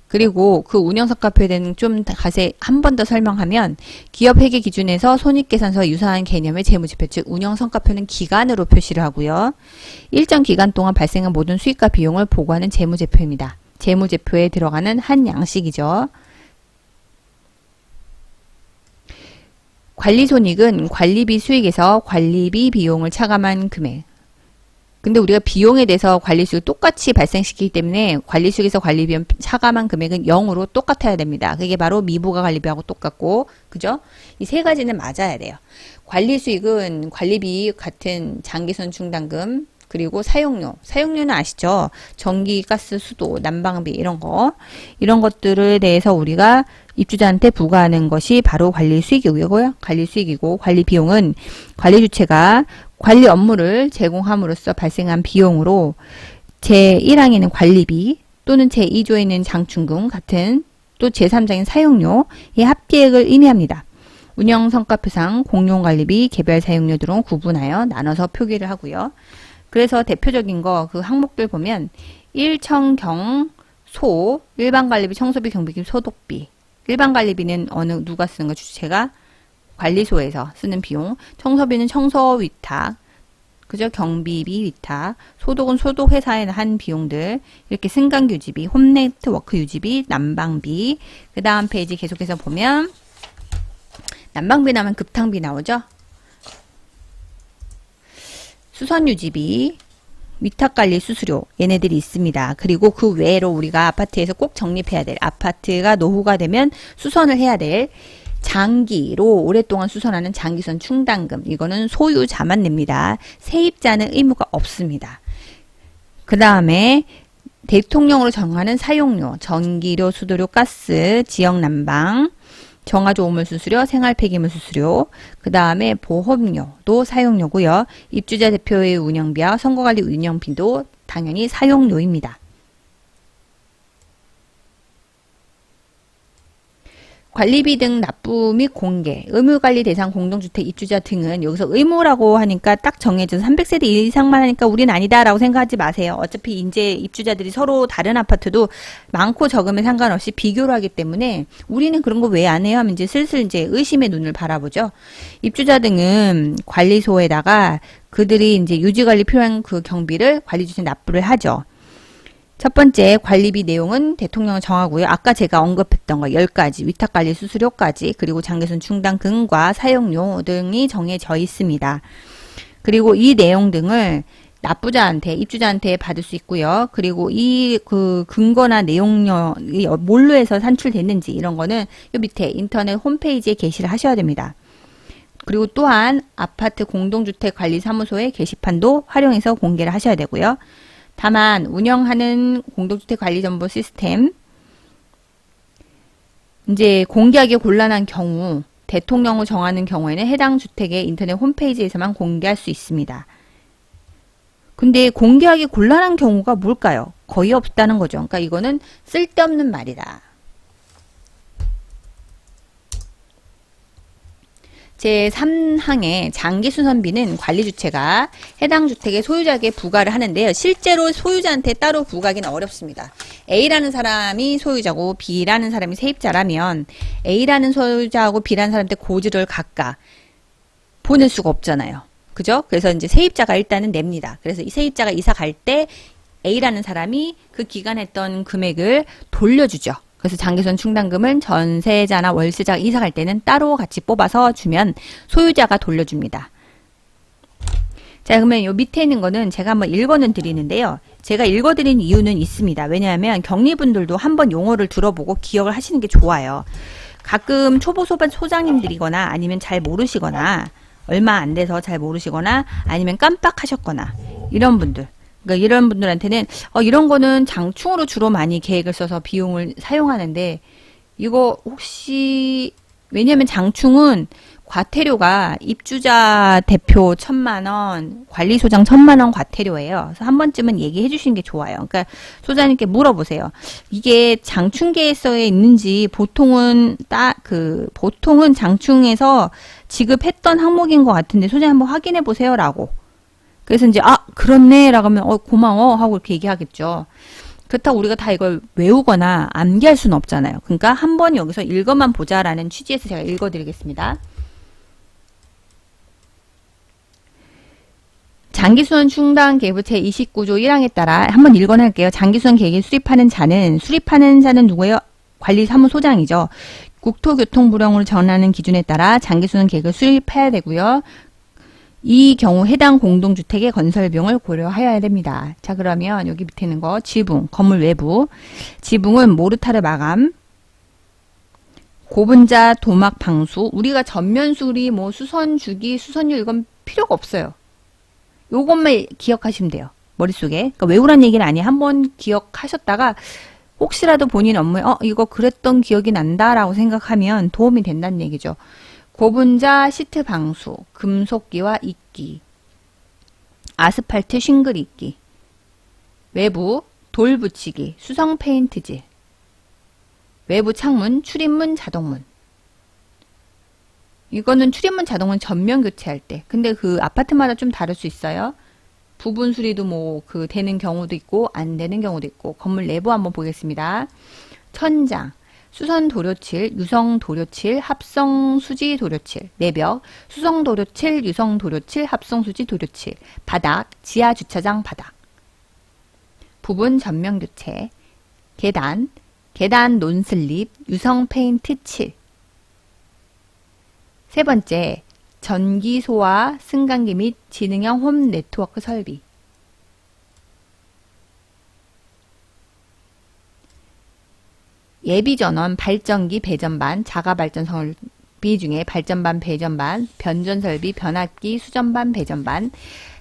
그리고 그 운영성과표에 대한 좀 자세히 한 번 더 설명하면 기업 회계 기준에서 손익계산서와 유사한 개념의 재무지표, 즉 운영성과표는 기간으로 표시를 하고요. 일정 기간 동안 발생한 모든 수익과 비용을 보고하는 재무제표입니다. 재무제표에 들어가는 한 양식이죠. 관리손익은 관리비 수익에서 관리비 비용을 차감한 금액. 근데 우리가 비용에 대해서 관리수익을 똑같이 발생시키기 때문에 관리수익에서 관리비용 차감한 금액은 0으로 똑같아야 됩니다. 그게 바로 미부가 관리비하고 똑같고, 그죠? 이 세 가지는 맞아야 돼요. 관리수익은 관리비 같은 장기순 충당금, 그리고 사용료. 사용료는 아시죠? 전기, 가스, 수도, 난방비 이런 것들에 대해서 우리가 입주자한테 부과하는 것이 바로 관리수익이고요. 관리수익이고, 관리비용은 관리주체가 관리 업무를 제공함으로써 발생한 비용으로 제1항에는 관리비 또는 제2조에는 장충금 같은 또 제3장인 사용료의 합계액을 의미합니다. 운영성과표상, 공용관리비, 개별 사용료 등으로 구분하여 나눠서 표기를 하고요. 그래서 대표적인 거 그 항목들 보면 일청경, 소, 일반관리비, 청소비, 경비비, 소독비. 일반관리비는 누가 쓰는 거? 주체가 관리소에서 쓰는 비용, 청소비는 청소 위탁, 그죠? 경비비 위탁, 소독은 소독 회사에 한 비용들, 이렇게 승강 유지비, 홈네트워크 유지비, 난방비. 그 다음 페이지 계속해서 보면 난방비 나오면 급탕비 나오죠? 수선 유지비, 위탁관리 수수료 얘네들이 있습니다. 그리고 그 외로 우리가 아파트에서 꼭 적립해야 될, 아파트가 노후가 되면 수선을 해야 될 장기로 오랫동안 수선하는 장기선 충당금, 이거는 소유자만 냅니다. 세입자는 의무가 없습니다. 그 다음에 대통령으로 정하는 사용료, 전기료, 수도료, 가스, 지역난방, 정화조 오물 수수료, 생활폐기물 수수료, 그 다음에 보험료도 사용료고요. 입주자 대표의 운영비와 선거관리 운영비도 당연히 사용료입니다. 관리비 등 납부 및 공개, 의무관리 대상 공동주택 입주자 등은 여기서 의무라고 하니까 딱 정해져서 300세대 이상만 하니까 우린 아니다라고 생각하지 마세요. 어차피 이제 입주자들이 서로 다른 아파트도 많고 적음에 상관없이 비교를 하기 때문에 우리는 그런 거 왜 안 해요? 하면 이제 슬슬 이제 의심의 눈을 바라보죠. 입주자 등은 관리소에다가 그들이 이제 유지관리 필요한 그 경비를 관리주체 납부를 하죠. 첫 번째 관리비 내용은 대통령을 정하고요. 아까 제가 언급했던 거 10가지, 위탁관리 수수료까지, 그리고 장기순 충당금과 사용료 등이 정해져 있습니다. 그리고 이 내용 등을 납부자한테, 입주자한테 받을 수 있고요. 그리고 이 그 근거나 내용이 뭘로 해서 산출됐는지 이런 거는 요 밑에 인터넷 홈페이지에 게시를 하셔야 됩니다. 그리고 또한 아파트 공동주택관리사무소의 게시판도 활용해서 공개를 하셔야 되고요. 다만 운영하는 공동주택관리정보 시스템 이제 공개하기 곤란한 경우 대통령을 정하는 경우에는 해당 주택의 인터넷 홈페이지에서만 공개할 수 있습니다. 근데 공개하기 곤란한 경우가 뭘까요? 거의 없다는 거죠. 그러니까 이거는 쓸데없는 말이다. 제3항의 장기수선비는 관리주체가 해당 주택의 소유자에게 부과를 하는데요. 실제로 소유자한테 따로 부과하기는 어렵습니다. A라는 사람이 소유자고 B라는 사람이 세입자라면 A라는 소유자하고 B라는 사람한테 고지를 각각 보낼 수가 없잖아요. 그죠? 그래서 이제 세입자가 일단은 냅니다. 그래서 이 세입자가 이사 갈 때 A라는 사람이 그 기간 했던 금액을 돌려주죠. 그래서 장기순 충당금은 전세자나 월세자가 이사 갈 때는 따로 같이 뽑아서 주면 소유자가 돌려줍니다. 자, 그러면 요 밑에 있는 거는 제가 한번 읽어는 드리는데요. 제가 읽어드린 이유는 있습니다. 왜냐하면 격리분들도 한번 용어를 들어보고 기억을 하시는 게 좋아요. 가끔 초보 소장님들이거나 아니면 잘 모르시거나 얼마 안 돼서 잘 모르시거나 아니면 깜빡하셨거나 이런 분들, 그러니까 이런 분들한테는 이런 거는 장충으로 주로 많이 계획을 써서 비용을 사용하는데 이거 혹시 왜냐면 장충은 과태료가 입주자 대표 1,000만원, 관리소장 1,000만원 과태료예요. 그래서 한 번쯤은 얘기해 주시는 게 좋아요. 그러니까 소장님께 물어보세요. 이게 장충 계획서에 있는지 보통은 보통은 장충에서 지급했던 항목인 것 같은데 소장님 한번 확인해 보세요라고. 그래서 이제 그렇네 라고 하면 고마워 하고 이렇게 얘기하겠죠. 그렇다고 우리가 다 이걸 외우거나 암기할 수는 없잖아요. 그러니까 한번 여기서 읽어만 보자라는 취지에서 제가 읽어드리겠습니다. 장기수선 충당 계획부 제29조 1항에 따라 한번 읽어낼게요. 장기수선 계획을 수립하는 자는 누구예요? 관리사무소장이죠. 국토교통부령으로 정하는 기준에 따라 장기수선 계획을 수립해야 되고요. 이 경우 해당 공동주택의 건설 비용을 고려하여야 됩니다. 자, 그러면 여기 밑에 있는 거 지붕, 건물 외부. 지붕은 모르타르 마감, 고분자 도막 방수. 우리가 전면 수리, 뭐 수선 주기, 수선율 이건 필요가 없어요. 요것만 기억하시면 돼요. 머릿속에. 그러니까 외우란 얘기는 아니에요. 한번 기억하셨다가 혹시라도 본인 업무에 이거 그랬던 기억이 난다라고 생각하면 도움이 된다는 얘기죠. 고분자 시트 방수, 금속기와 이끼, 아스팔트 싱글 이끼, 외부 돌 붙이기, 수성 페인트질, 외부 창문, 출입문, 자동문. 이거는 출입문, 자동문 전면 교체할 때. 근데 그 아파트마다 좀 다를 수 있어요. 부분 수리도 뭐 그 되는 경우도 있고 안 되는 경우도 있고. 건물 내부 한번 보겠습니다. 천장, 수선 도료칠, 유성 도료칠, 합성 수지 도료칠, 내벽, 수성 도료칠, 유성 도료칠, 합성 수지 도료칠, 바닥, 지하 주차장 바닥, 부분 전면 교체, 계단, 계단 논슬립, 유성 페인트 칠. 세 번째, 전기 소화, 승강기 및 지능형 홈 네트워크 설비. 예비전원, 발전기, 배전반, 자가발전 설비 중에 발전반, 배전반, 변전설비, 변압기, 수전반, 배전반,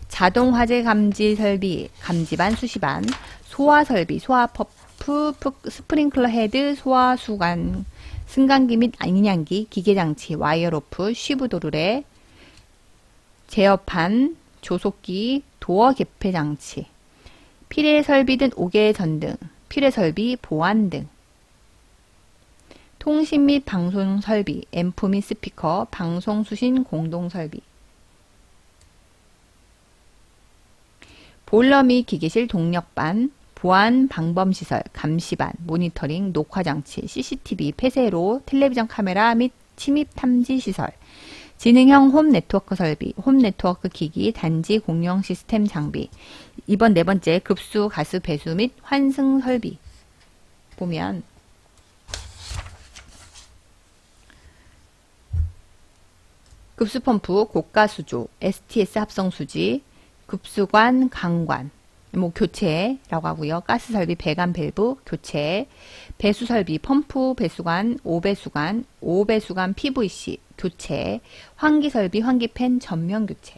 자동화재 감지 설비, 감지반, 수시반, 소화설비, 소화퍼프, 스프링클러 헤드, 소화수관, 승강기 및 인양기, 기계장치, 와이어로프, 쉬브도르래, 제어판, 조속기, 도어 개폐장치, 필요설비 등 5개 전등, 필요설비, 보안 등, 통신 및 방송 설비, 앰프 및 스피커, 방송 수신 공동 설비, 보일러 및 기계실 동력반, 보안 방범시설, 감시반, 모니터링, 녹화장치, CCTV, 폐쇄로, 텔레비전 카메라 및 침입 탐지 시설, 지능형 홈 네트워크 설비, 홈 네트워크 기기, 단지 공용 시스템 장비. 이번 네 번째, 급수, 가스 배수 및 환승 설비. 보면 급수펌프, 고가수조, STS 합성수지, 급수관, 강관, 뭐 교체라고 하고요. 가스설비, 배관 밸브, 교체, 배수설비, 펌프, 배수관, 5배수관, 5배수관 PVC, 교체, 환기설비, 환기팬 전면 교체,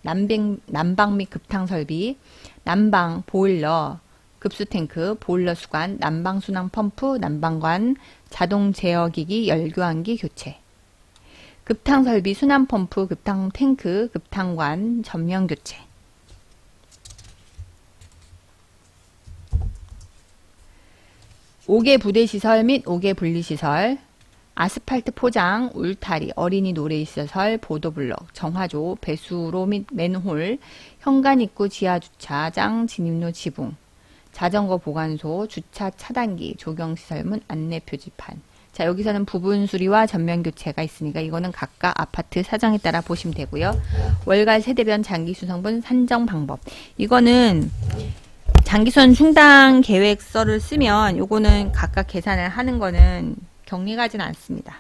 난방 및 급탕 설비, 난방, 보일러, 급수탱크, 보일러 수관, 난방 순환 펌프, 난방관, 자동 제어기기, 열교환기 교체, 급탕 설비, 순환 펌프, 급탕 탱크, 급탕관, 전면 교체. 옥외 부대시설 및 옥외 분리시설, 아스팔트 포장, 울타리, 어린이 놀이시설, 보도블럭, 정화조, 배수로 및 맨홀, 현관 입구 지하 주차장, 진입로 지붕, 자전거 보관소, 주차 차단기, 조경시설문, 안내 표지판. 자, 여기서는 부분 수리와 전면 교체가 있으니까 이거는 각각 아파트 사정에 따라 보시면 되고요. 월갈 세대별 장기수 성분 산정 방법. 이거는 장기수선 충당 계획서를 쓰면 요거는 각각 계산을 하는 거는 격리가진 않습니다.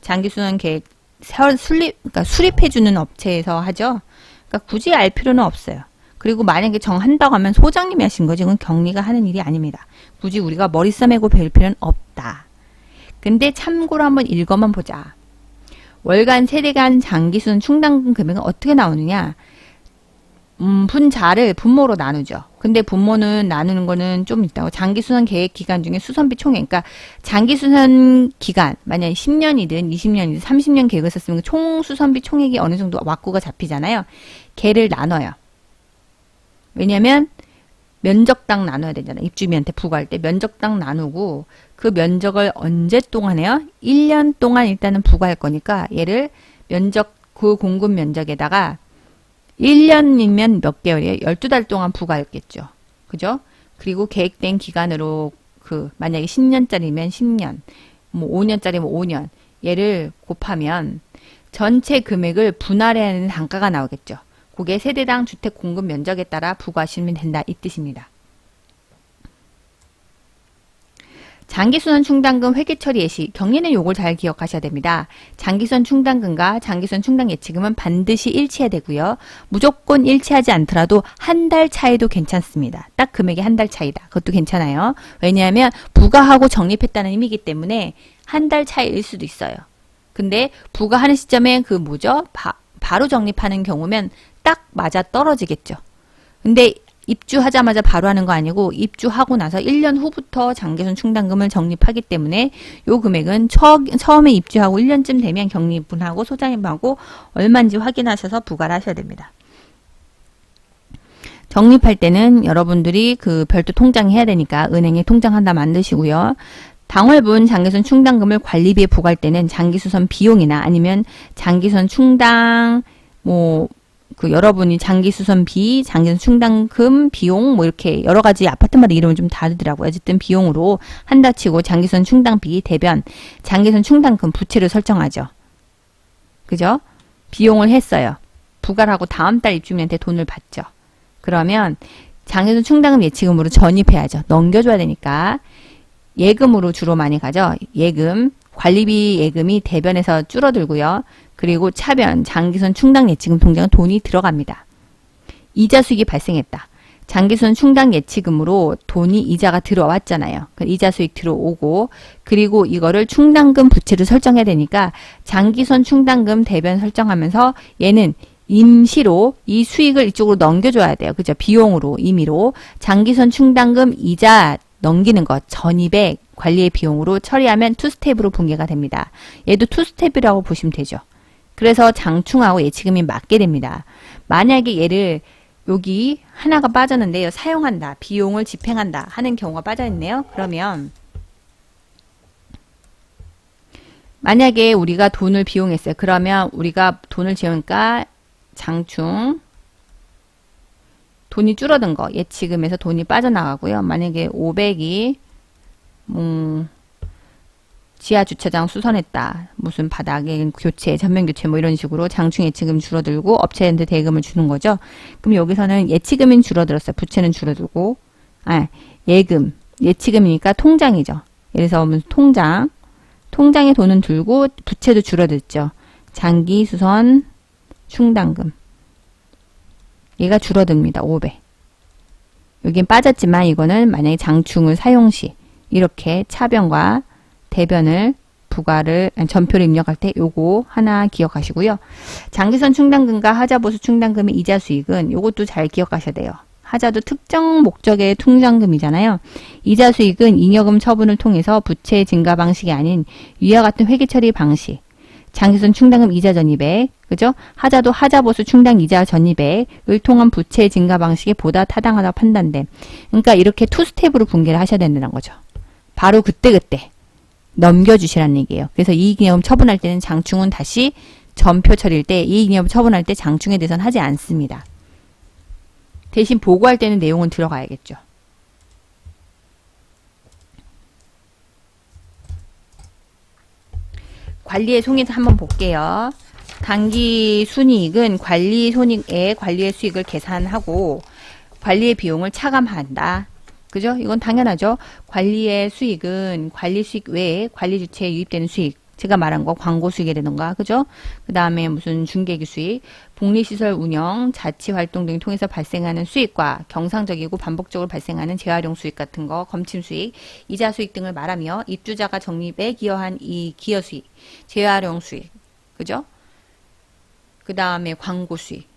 장기수선 계획 그러니까 수립해주는 업체에서 하죠. 그러니까 굳이 알 필요는 없어요. 그리고 만약에 정한다고 하면 소장님이 하신 거지. 이건 격리가 하는 일이 아닙니다. 굳이 우리가 머리 써매고 배울 필요는 없다. 근데 참고로 한번 읽어만 보자. 월간 세대간 장기수선 충당금 금액은 어떻게 나오느냐? 분자를 분모로 나누죠. 근데 분모는 나누는 거는 좀 있다고. 장기수선 계획 기간 중에 수선비 총액. 그러니까 장기수선 기간, 만약에 10년이든 20년이든 30년 계획을 썼으면 총 수선비 총액이 어느 정도 왁구가 잡히잖아요. 걔를 나눠요. 왜냐면 면적당 나눠야 되잖아요. 입주민한테 부과할 때 면적당 나누고 그 면적을 언제 동안 해요? 1년 동안 일단은 부과할 거니까 얘를 면적 그 공급 면적에다가 1년이면 몇 개월이에요? 12달 동안 부과했겠죠. 그죠? 그리고 계획된 기간으로 만약에 10년짜리면 10년, 뭐 5년짜리면 5년 얘를 곱하면 전체 금액을 분할해야 하는 단가가 나오겠죠. 그게 세대당 주택 공급 면적에 따라 부과하시면 된다 이 뜻입니다. 장기순환 충당금 회계처리 예시, 경리는 요걸 잘 기억하셔야 됩니다. 장기순환 충당금과 장기순환 충당 예치금은 반드시 일치해야 되고요. 무조건 일치하지 않더라도 한 달 차이도 괜찮습니다. 딱 금액이 한 달 차이다. 그것도 괜찮아요. 왜냐하면 부과하고 적립했다는 의미이기 때문에 한 달 차이일 수도 있어요. 근데 부과하는 시점에 그 뭐죠? 바로 적립하는 경우면 딱 맞아 떨어지겠죠. 근데 입주하자마자 바로 하는 거 아니고 입주하고 나서 1년 후부터 장기순 충당금을 적립하기 때문에 요 금액은 처음에 입주하고 1년쯤 되면 경리분하고 소장입하고 얼마인지 확인하셔서 부과를 하셔야 됩니다. 적립할 때는 여러분들이 그 별도 통장 해야 되니까 은행에 통장 하나 만드시고요. 당월분 장기순 충당금을 관리비에 부과할 때는 장기수선 비용이나 아니면 장기순 충당 그 여러분이 장기수선비, 장기순 충당금 비용 이렇게 여러 가지 아파트마다 이름은 좀 다르더라고요. 어쨌든 비용으로 한다 치고 장기순 충당비, 대변, 장기순 충당금 부채를 설정하죠. 그죠? 비용을 했어요. 부과를 하고 다음 달 입주민한테 돈을 받죠. 그러면 장기순 충당금 예치금으로 전입해야죠. 넘겨줘야 되니까. 예금으로 주로 많이 가죠. 예금, 관리비 예금이 대변에서 줄어들고요. 그리고 차변, 장기순 충당 예치금 통장은 돈이 들어갑니다. 이자 수익이 발생했다. 장기순 충당 예치금으로 돈이 이자가 들어왔잖아요. 이자 수익 들어오고 그리고 이거를 충당금 부채를 설정해야 되니까 장기순 충당금 대변 설정하면서 얘는 임시로 이 수익을 이쪽으로 넘겨줘야 돼요. 그죠? 비용으로, 임의로. 장기순 충당금 이자 넘기는 것, 전입액, 관리의 비용으로 처리하면 투스텝으로 분계가 됩니다. 얘도 투스텝이라고 보시면 되죠. 그래서 장충하고 예치금이 맞게 됩니다. 만약에 얘를 여기 하나가 빠졌는데요. 사용한다, 비용을 집행한다 하는 경우가 빠져있네요. 그러면 만약에 우리가 돈을 비용했어요. 그러면 우리가 돈을 지으니까 장충 돈이 줄어든 거 예치금에서 돈이 빠져나가고요. 만약에 500이 지하 주차장 수선했다. 무슨 바닥에 교체, 전면 교체 이런 식으로 장충 예치금 줄어들고 업체한테 대금을 주는 거죠. 그럼 여기서는 예치금은 줄어들었어요. 부채는 줄어들고 예금, 예치금이니까 통장이죠. 예를 들어서 통장에 돈은 들고 부채도 줄어들죠. 장기 수선 충당금 얘가 줄어듭니다. 500. 여긴 빠졌지만 이거는 만약에 장충을 사용 시 이렇게 차변과 대변을 전표를 입력할 때 요거 하나 기억하시고요. 장기순환 충당금과 하자보수 충당금의 이자 수익은 요것도 잘 기억하셔야 돼요. 하자도 특정 목적의 충당금이잖아요. 이자 수익은 잉여금 처분을 통해서 부채 증가 방식이 아닌 위와 같은 회계 처리 방식. 장기순환 충당금 이자 전입액, 그죠? 하자도 하자보수 충당 이자 전입액을 통한 부채 증가 방식이 보다 타당하다고 판단됨. 그러니까 이렇게 투 스텝으로 분계를 하셔야 된다는 거죠. 바로 그때그때 넘겨주시라는 얘기예요. 그래서 이익잉여금 처분할 때는 장충은 다시 전표 처리일 때 이익잉여금 처분할 때 장충에 대해서는 하지 않습니다. 대신 보고할 때는 내용은 들어가야겠죠. 관리의 손익 한번 볼게요. 단기 순이익은 관리 손익에 관리의 수익을 계산하고 관리의 비용을 차감한다. 그죠? 이건 당연하죠. 관리의 수익은 관리 수익 외에 관리 주체에 유입되는 수익. 제가 말한 거 광고 수익이라든가, 그죠? 그 다음에 무슨 중개기 수익, 복리시설 운영, 자치활동 등을 통해서 발생하는 수익과 경상적이고 반복적으로 발생하는 재활용 수익 같은 거, 검침 수익, 이자 수익 등을 말하며 입주자가 적립에 기여한 이 기여 수익, 재활용 수익, 그죠? 그 다음에 광고 수익.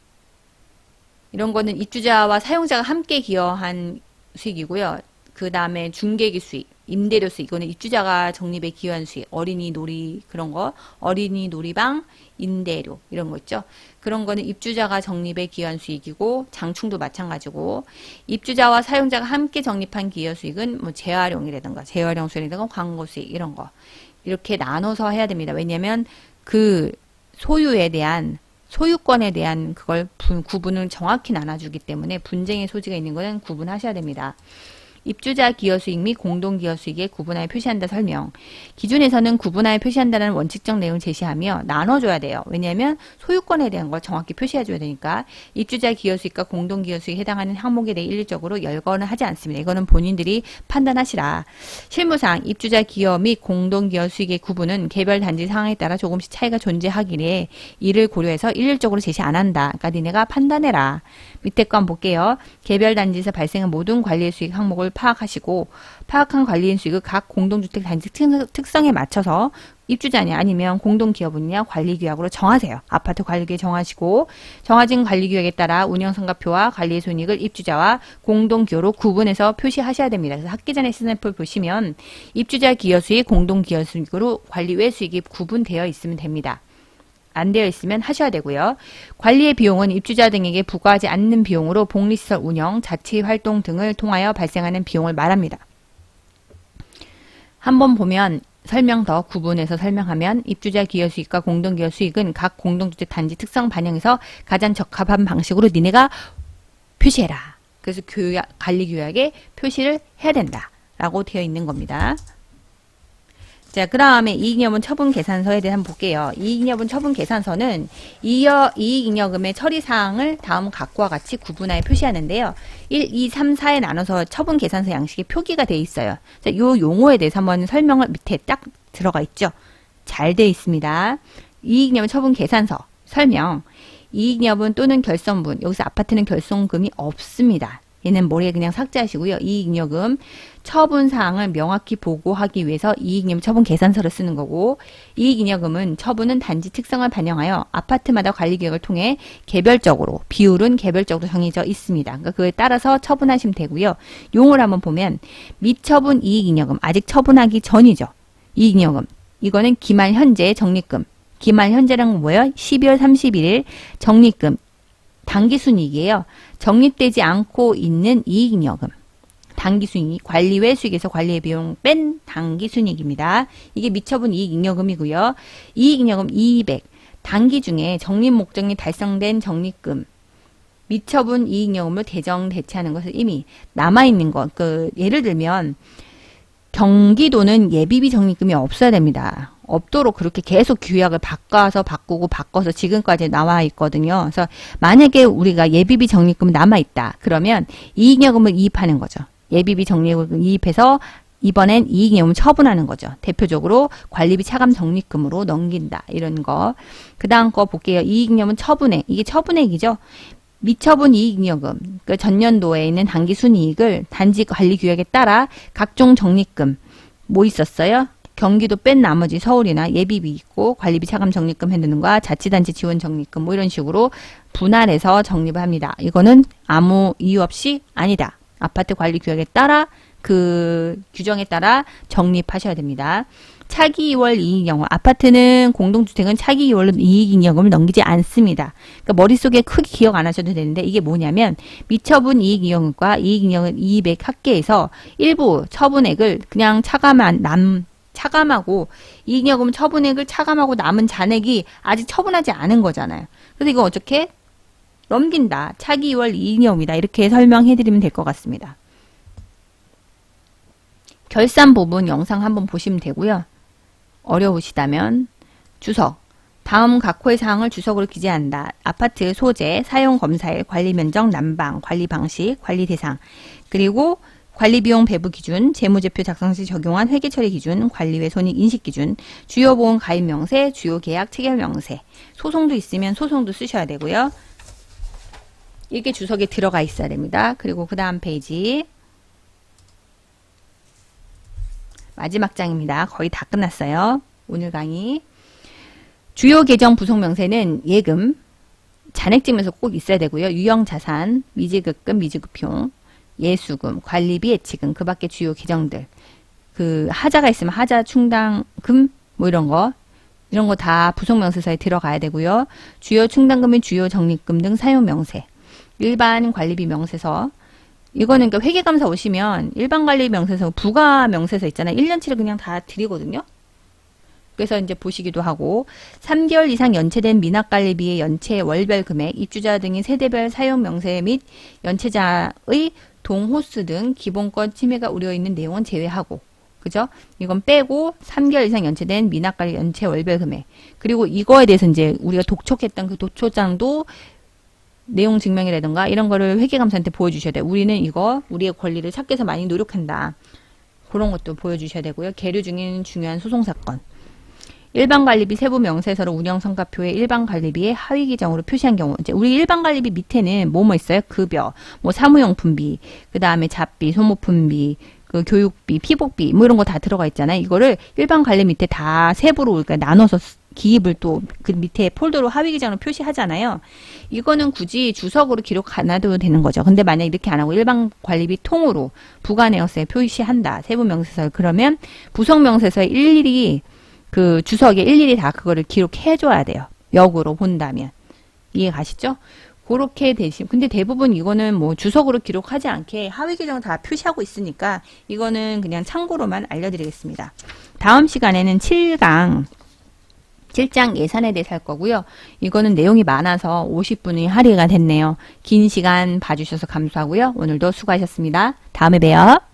이런 거는 입주자와 사용자가 함께 기여한 수익이고요. 그 다음에 중개기 수익, 임대료 수익, 이거는 입주자가 적립에 기여한 수익, 어린이 놀이 그런 거, 어린이 놀이방, 임대료 이런 거 있죠. 그런 거는 입주자가 적립에 기여한 수익이고 장충도 마찬가지고 입주자와 사용자가 함께 적립한 기여 수익은 뭐 재활용이라든가 재활용 수익이라든가 광고 수익 이런 거 이렇게 나눠서 해야 됩니다. 왜냐하면 그 소유에 대한 소유권에 대한 그걸 구분을 정확히 나눠주기 때문에 분쟁의 소지가 있는 거는 구분하셔야 됩니다. 입주자 기여수익 및 공동기여수익의 구분하여 표시한다 설명. 기준에서는 구분하여 표시한다는 원칙적 내용을 제시하며 나눠줘야 돼요. 왜냐하면 소유권에 대한 걸 정확히 표시해줘야 되니까. 입주자 기여수익과 공동기여수익에 해당하는 항목에 대해 일률적으로 열거는 하지 않습니다. 이거는 본인들이 판단하시라. 실무상 입주자 기여 및 공동기여수익의 구분은 개별 단지 상황에 따라 조금씩 차이가 존재하기에 이를 고려해서 일률적으로 제시 안 한다. 그러니까 니네가 판단해라. 밑에 거 한번 볼게요. 개별 단지에서 발생한 모든 관리의 수익 항목을 파악하시고 파악한 관리인 수익을 각 공동주택 단지 특성에 맞춰서 입주자냐 아니면 공동기업이냐 관리규약으로 정하세요. 아파트 관리규약 정하시고 정해진 관리규약에 따라 운영성과표와 관리의 손익을 입주자와 공동기여로 구분해서 표시하셔야 됩니다. 그래서 학기 전에 스냅을 보시면 입주자 기여수익, 공동기여수익으로 관리 외 수익이 구분되어 있으면 됩니다. 안 되어 있으면 하셔야 되고요. 관리의 비용은 입주자 등에게 부과하지 않는 비용으로 복리시설 운영, 자치활동 등을 통하여 발생하는 비용을 말합니다. 한번 보면 설명 더 구분해서 설명하면 입주자 기여수익과 공동기여수익은 각 공동주택 단지 특성 반영해서 가장 적합한 방식으로 니네가 표시해라. 그래서 관리규약에 표시를 해야 된다. 라고 되어 있는 겁니다. 자, 그 다음에 이익잉여분 처분계산서에 대해 한번 볼게요. 이익잉여분 처분계산서는 이익잉여금의 처리사항을 다음 각과 같이 구분하여 표시하는데요. 1, 2, 3, 4에 나눠서 처분계산서 양식에 표기가 되어 있어요. 자, 이 용어에 대해서 한번 설명을 밑에 딱 들어가 있죠. 잘 되어 있습니다. 이익잉여분 처분계산서 설명. 이익잉여분 또는 결손분, 여기서 아파트는 결손금이 없습니다. 얘는 머리에 그냥 삭제하시고요. 이익잉여금 처분사항을 명확히 보고하기 위해서 이익잉여금 처분계산서를 쓰는 거고 이익잉여금은 처분은 단지 특성을 반영하여 아파트마다 관리계획을 통해 개별적으로 비율은 개별적으로 정해져 있습니다. 그러니까 그에 따라서 처분하시면 되고요. 용어를 한번 보면 미처분 이익잉여금 아직 처분하기 전이죠. 이익잉여금 이거는 기말 현재 적립금 기말 현재란 건 뭐예요? 12월 31일 적립금 당기순이익이에요. 적립되지 않고 있는 이익잉여금. 당기순이익, 관리 외 수익에서 관리의 비용 뺀 당기순이익입니다. 이게 미처분 이익잉여금이고요. 이익잉여금 200. 당기 중에 적립 목적이 달성된 적립금. 미처분 이익잉여금으로 대정 대체하는 것을 이미 남아있는 것. 예를 들면 경기도는 예비비 적립금이 없어야 됩니다. 없도록 그렇게 계속 규약을 바꿔서 지금까지 나와 있거든요. 그래서 만약에 우리가 예비비 적립금이 남아 있다. 그러면 이익잉여금을 이입하는 거죠. 예비비 적립금을 이입해서 이번엔 이익잉여금을 처분하는 거죠. 대표적으로 관리비 차감 적립금으로 넘긴다. 이런 거. 그 다음 거 볼게요. 이익잉여금은 처분액. 이게 처분액이죠. 미처분 이익잉여금, 그 전년도에 있는 당기순이익을 단지 관리규약에 따라 각종 적립금 뭐 있었어요? 경기도 뺀 나머지 서울이나 예비비 있고 관리비 차감 적립금 해두는과 자치단체 지원 적립금 뭐 이런 식으로 분할해서 적립을 합니다. 이거는 아무 이유 없이 아니다. 아파트 관리 규약에 따라 그 규정에 따라 적립하셔야 됩니다. 차기 2월 이익잉여금 아파트는 공동주택은 차기 2월로 이익잉여금을 넘기지 않습니다. 그러니까 머릿속에 크게 기억 안 하셔도 되는데 이게 뭐냐면 미처분 이익잉여금과 이익잉여금 이익액 합계해서 일부 처분액을 그냥 차감하고 이익잉여금 처분액을 차감하고 남은 잔액이 아직 처분하지 않은 거잖아요. 그래서 이거 어떻게 넘긴다. 차기 2월 이익잉여금이다. 이렇게 설명해 드리면 될 것 같습니다. 결산 부분 영상 한번 보시면 되고요. 어려우시다면 주석. 다음 각호의 사항을 주석으로 기재한다. 아파트 소재, 사용 검사일, 관리 면적, 난방, 관리 방식, 관리 대상, 그리고 관리비용 배부 기준, 재무제표 작성 시 적용한 회계 처리 기준, 관리 외 손익 인식 기준, 주요 보험 가입 명세, 주요 계약 체결 명세, 소송도 있으면 소송도 쓰셔야 되고요. 이게 주석에 들어가 있어야 됩니다. 그리고 그 다음 페이지 마지막 장입니다. 거의 다 끝났어요. 오늘 강의. 주요 계정 부속 명세는 예금, 잔액증명서 꼭 있어야 되고요. 유형자산, 미지급금, 미지급용, 예수금, 관리비, 예치금, 그 밖에 주요 계정들. 그 하자가 있으면 하자 충당금 뭐 이런 거 다 부속 명세서에 들어가야 되고요. 주요 충당금인 주요 적립금 등 사용 명세. 일반 관리비 명세서. 이거는 그러니까 회계감사 오시면 일반 관리 명세서, 부가 명세서 있잖아요. 1년치를 그냥 다 드리거든요. 그래서 이제 보시기도 하고 3개월 이상 연체된 미납관리비의 연체 월별 금액, 입주자 등의 세대별 사용 명세 및 연체자의 동호수 등 기본권 침해가 우려있는 내용은 제외하고, 그죠? 이건 빼고 3개월 이상 연체된 미납관리 연체 월별 금액. 그리고 이거에 대해서 이제 우리가 독촉했던 그 도초장도 내용 증명이라든가 이런 거를 회계감사한테 보여주셔야 돼요. 우리는 이거 우리의 권리를 찾기 위해서 많이 노력한다. 그런 것도 보여주셔야 되고요. 계류 중인 중요한 소송사건. 일반관리비 세부 명세서를 운영성과표에 일반관리비의 하위 기정으로 표시한 경우, 이제 우리 일반관리비 밑에는 뭐뭐 있어요? 급여, 뭐 사무용품비, 그 다음에 잡비, 소모품비, 그 교육비, 피복비, 뭐 이런 거 다 들어가 있잖아요. 이거를 일반관리 밑에 다 세부로 그러니까 나눠서 기입을 또 그 밑에 폴더로 하위 기정으로 표시하잖아요. 이거는 굳이 주석으로 기록 안 해도 되는 거죠. 근데 만약 이렇게 안 하고 일반관리비 통으로 부가내역서에 표시한다. 세부 명세서를 그러면 부속 명세서에 일일이 그 주석에 일일이 다 그거를 기록해줘야 돼요. 역으로 본다면. 이해 가시죠? 그렇게 되시, 근데 대부분 이거는 뭐 주석으로 기록하지 않게 하위 규정을 다 표시하고 있으니까 이거는 그냥 참고로만 알려드리겠습니다. 다음 시간에는 7장 예산에 대해서 할 거고요. 이거는 내용이 많아서 50분이 할애가 됐네요. 긴 시간 봐주셔서 감사하고요. 오늘도 수고하셨습니다. 다음에 봬요.